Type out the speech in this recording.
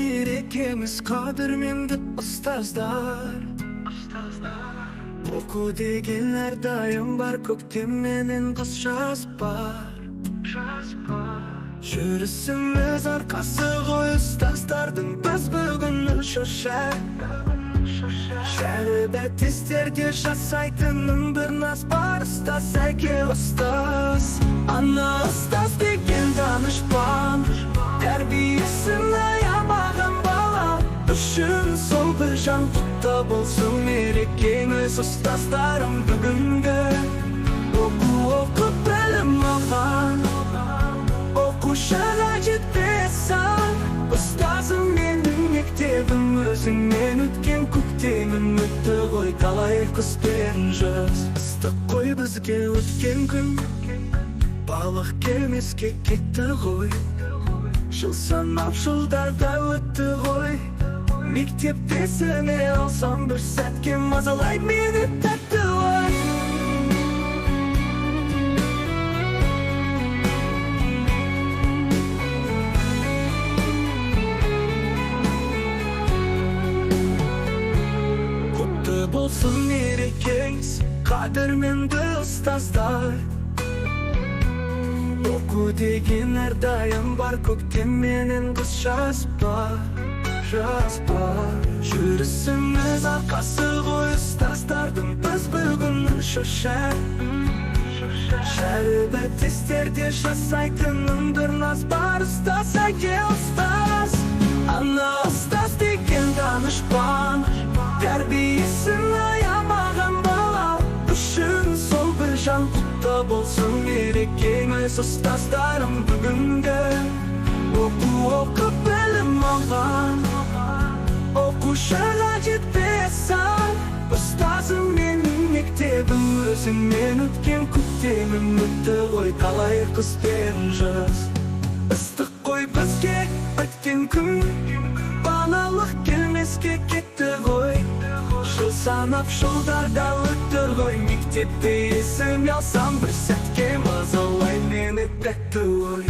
мерекеміз, қадірменді ұстаздар. Оқу деген әрдайым бар, көктем менен қыс жаз бар. Жүрісіміз арқасы ғой ұстаздардың, біз бүгін шошақ. Шәрібәт тестерде жасайтының бір наз бар. Ұстаз әке ұстаз, ана ұстаз деген данышпан. Тәрбиесін аямаған бала үшін сол бір жан құтты болсын мерекеңіз. Ұстаздарым бүгінгі оқып білім алған, оқушыға жетпесін. Ұстазым менің мектебім, өзіңмен өткен көктемім өтті ғой, талай қыс пен жаз. Ыстық қой бізге өткен күн, балық кемеске кетті ғой. Жыл санап жылдарда өтті ғой, мектепте сіне алсам бір сәтке мазалай мені тәтті ой. Құтты болсын мерекеңіз, қадірменді ұстаздар. Оқу деген әрдайым бар, көктем менен қыс жаз бар. Жүрісіміз арқасы ғой ұстаздардың, біз бүгін шошақ. Шәрібәт тестерде жасайтының бір наз бар. Ұстаз әке ұстаз, ана ұстаз деген данышпан. Тәрбиесін аямаған бала үшін сол бір жан құтты болсын мерекеңіз. Ұстаздарым бүгінгі оқып білім алған, оқушыға жетпесін. Ұстазым менің мектебім, өзіңмен өткен көктемім өтті ғой, талай қыс пен жаз. Ыстық қой бізге өткен күн, балалық келмеске кетті ғой. Жыл санап жылдарда өтті ғой, мектепте есіме алсам бір сәтке мазалай мені тәтті ой.